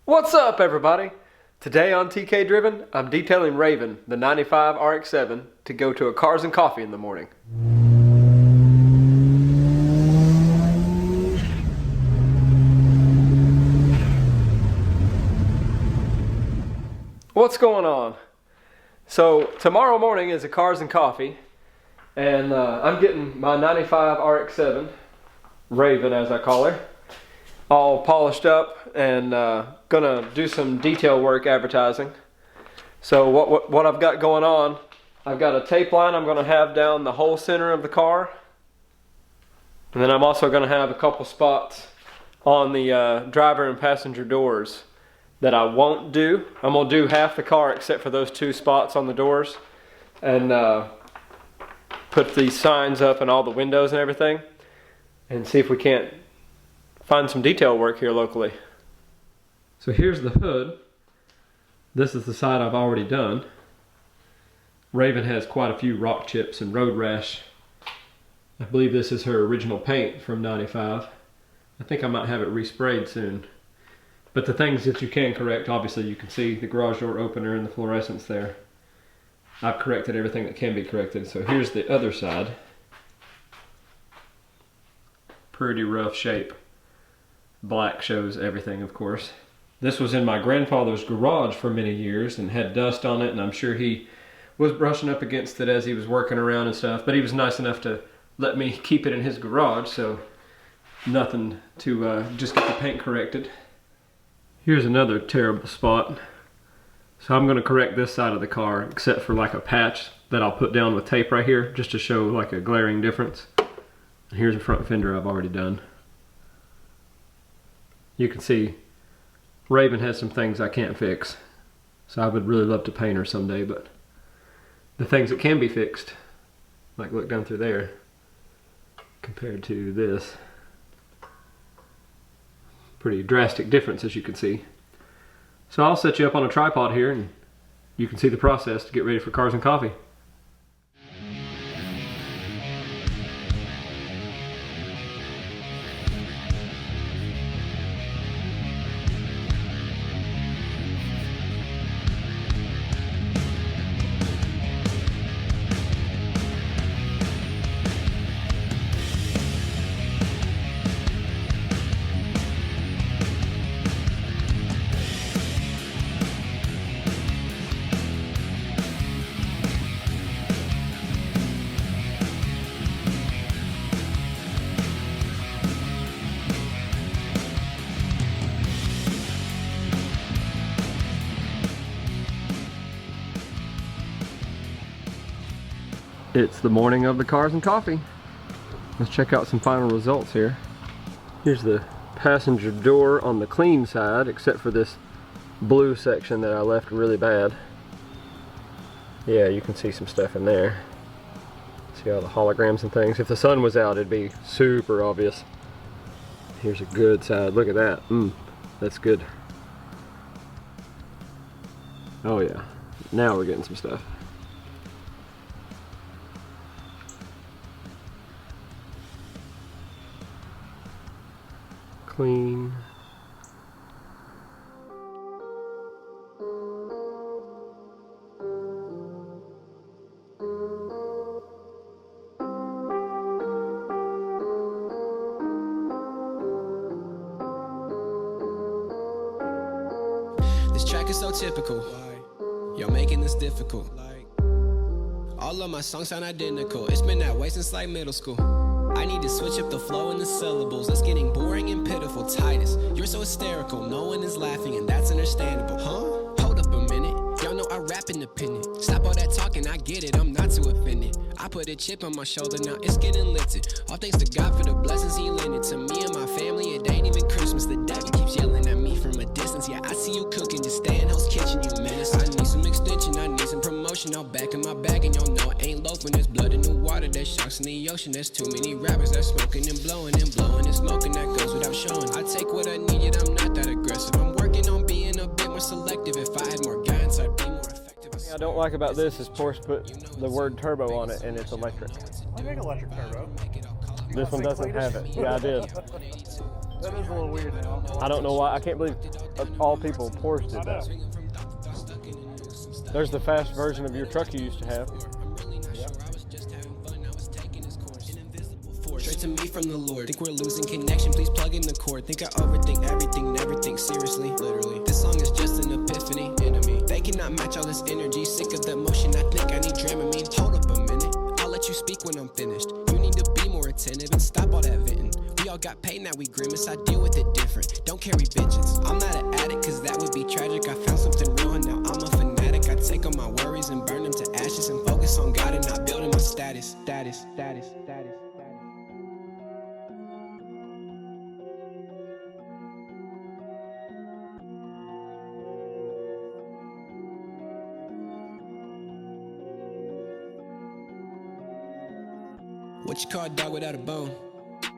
What's up, everybody? Today on TK Driven, I'm detailing Raven, the 95 RX7, to go to a Cars and Coffee in the morning. What's going on? So tomorrow morning is a Cars and Coffee, and I'm getting my 95 RX7, Raven as I call her, all polished up and gonna do some detail work advertising. So what I've got going on, I've got a tape line I'm gonna have down the whole center of the car, and then I'm also gonna have a couple spots on the driver and passenger doors that I won't do. I'm gonna do half the car except for those two spots on the doors, and put these signs up in all the windows and everything, and see if we can't find some detail work here locally. So here's the hood. This is the side I've already done. Raven has quite a few rock chips and road rash. I believe this is her original paint from 95. I think I might have it resprayed soon. But the things that you can correct, obviously you can see the garage door opener and the fluorescence there. I've corrected everything that can be corrected. So here's the other side. Pretty rough shape. Black shows everything, of course. This was in my grandfather's garage for many years and had dust on it, and I'm sure he was brushing up against it as he was working around and stuff, but he was nice enough to let me keep it in his garage, so nothing to just get the paint corrected. Here's another terrible spot. So I'm going to correct this side of the car, except for like a patch that I'll put down with tape right here, just to show like a glaring difference. And here's a front fender I've already done. You can see Raven has some things I can't fix. So I would really love to paint her someday, but the things that can be fixed, like look down through there, compared to this, pretty drastic difference as you can see. So I'll set you up on a tripod here and you can see the process to get ready for Cars and Coffee. It's the morning of the Cars and Coffee. Let's check out some final results here. Here's the passenger door on the clean side, except for this blue section that I left really bad. Yeah, you can see some stuff in there. See all the holograms and things. If the sun was out, it'd be super obvious. Here's a good side. Look at that. That's good. Oh yeah. Now we're getting some stuff. Clean. This track is so typical. You're making this difficult. All of my songs sound identical. It's been that way since like middle school. I need to switch up the flow and the syllables. It's getting boring and pitiful. Titus, you're so hysterical. No one is laughing and that's understandable. Huh? Hold up a minute. Y'all know I rap independent. Stop all that talking, I get it. I'm not too offended. I put a chip on my shoulder, now it's getting lifted. All thanks to God for the blessings he lended to me and my family. It ain't even Christmas. The devil keeps yelling at me from a distance. Yeah, I see you cooking. Just stay in Hell's Kitchen, you menace. I need some extension. I need some promotion. I'll back in my bag and y'all know I ain't loafing. There's blood in the water. There's sharks in the ocean. There's too many rappers that's smoking and blowing and blowing and smoking. That goes without showing. I take what I need, yet I'm not that aggressive. I'm working on being a bit more selective. If I had more guidance, I'd be more effective. The thing I don't like about this is Porsche put the word turbo on it and it's electric. I make electric turbo. This one doesn't have it. Yeah, I did. That is a little weird now. I don't know why. I can't believe all people, Porsche did that. There's the fast version of your truck you used to have. Straight to me from the Lord. Think we're losing connection, please plug in the cord. Think I overthink everything, never think seriously. Literally, this song is just an epiphany. Enemy, they cannot match all this energy. Sick of the motion, I think I need Dramamine. Hold up a minute, I'll let you speak when I'm finished. You need to be more attentive and stop all that venting. We all got pain, now we grimace, I deal with it different. Don't carry vengeance, I'm not an addict, cause that would be tragic. I found something real and now I'm a fanatic. I take all my worries and burn them to ashes and focus on God and not building my status. What you call a dog without a bone?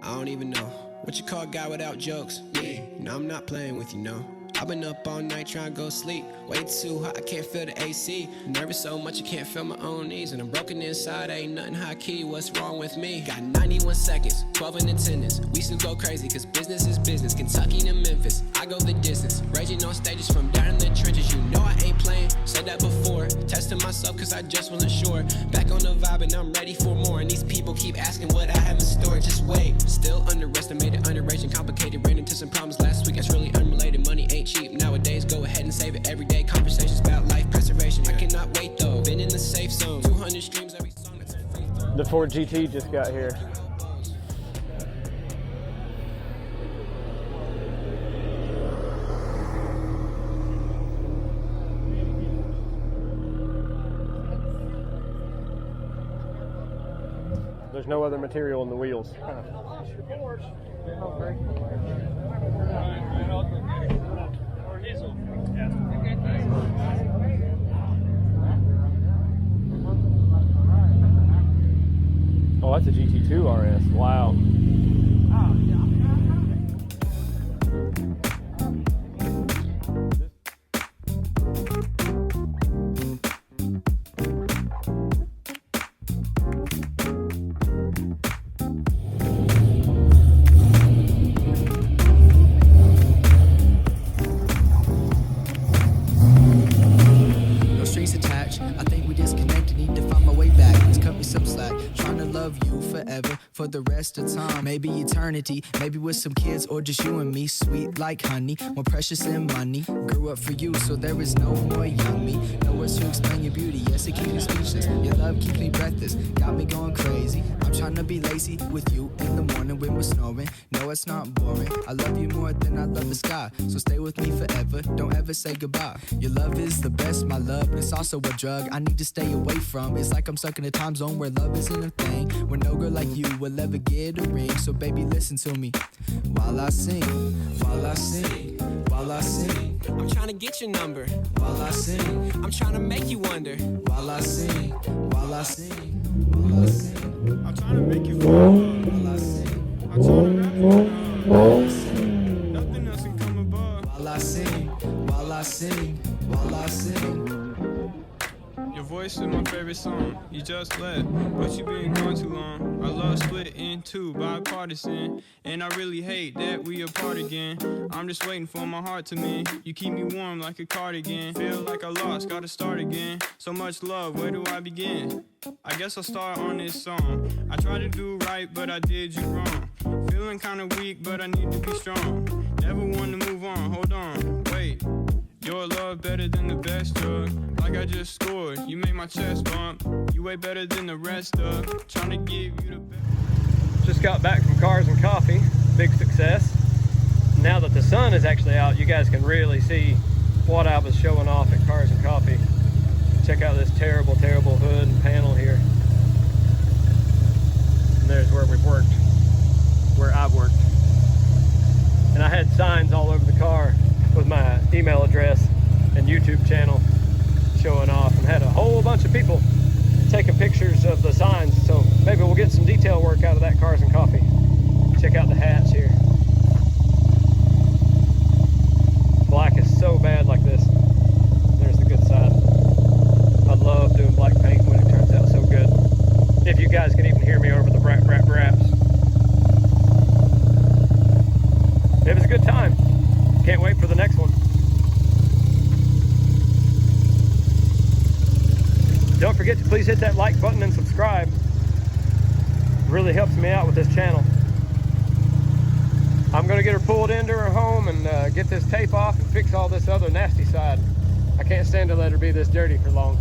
I don't even know. What you call a guy without jokes? Me. No, I'm not playing with you, no. I've been up all night trying to go sleep. Way too hot, I can't feel the AC. Nervous so much I can't feel my own knees. And I'm broken inside, ain't nothing high key. What's wrong with me? Got 91 seconds, 12 in attendance. We still go crazy, cause business is business. Kentucky to Memphis, I go the distance. Raging on stages from down in the trenches. You know I ain't playing, said that before. Testing myself cause I just wasn't sure. Back on the vibe and I'm ready for more. And these people keep asking what I have in store. Just wait, still underestimated, underrated, complicated. Ran into some problems last week, that's really unrelated. Money ain't cheap nowadays, go ahead and save it. Everyday conversations about life preservation. I cannot wait though, been in the safe zone. 200 streams every song, that's a free throw. The Ford GT just got here. There's no other material in the wheels. Oh, that's a GT2 RS. Wow. No strings attached, I think we disconnected. Need to find my way back. Please cut me some slack. Trying to love you forever, for the rest of time. Maybe eternity, maybe with some kids or just you and me. Sweet like honey, more precious than money. Grew up for you, so there is no more young me. No words to explain your beauty, yes it keeps me speechless. Your love keeps me breathless, got me going crazy. I'm trying to be lazy with you in the morning when we're snoring. No, it's not boring. I love you more than I love the sky, so stay with me forever, don't ever say goodbye. Your love is the best, my love, but it's also a drug I need to stay away from. It's like I'm stuck in a time zone where love isn't a thing, where no girl like you will ever get a ring. So baby, listen to me while I sing, while I sing, while I sing. I'm trying to get your number while I sing. I'm trying to make you wonder while I sing, while I sing, while I sing. I'm trying to make you fall while I sing. I'm trying to make you while I sing. Nothing else can come above while I sing, while I sing, while I sing. Your voice is my favorite song. You just left, but you been gone too long. Our love split in two, bipartisan, and I really hate that we apart again. I'm just waiting for my heart to mend. You keep me warm like a cardigan. Feel like I lost, gotta start again. So much love, where do I begin? I guess I'll start on this song. I tried to do right, but I did you wrong. Feeling kinda weak, but I need to be strong. Never want to move on, hold on, wait. Your love better than the best drug. Like I just scored, you make my chest bump. You way better than the rest of. Trying to give you the best. Just got back from Cars and Coffee, big success. Now that the sun is actually out, you guys can really see what I was showing off at Cars and Coffee. Check out this terrible, terrible hood and panel here. And there's where we've worked, where I've worked. And I had signs all over the car with my email address and YouTube channel showing off, and had a whole bunch of people taking pictures of the signs. So maybe we'll get some detail work out of that Cars and Coffee. Check out the hats here. Black is so bad like this. There's the good side. I love doing black paint when it turns out so good. If you guys can even hear me over the Brap. It was a good time. Can't wait for the next one. forget to please hit that like button and subscribe. It really helps me out with this channel. I'm gonna get her pulled into her home and get this tape off and fix all this other nasty side. I can't stand to let her be this dirty for long.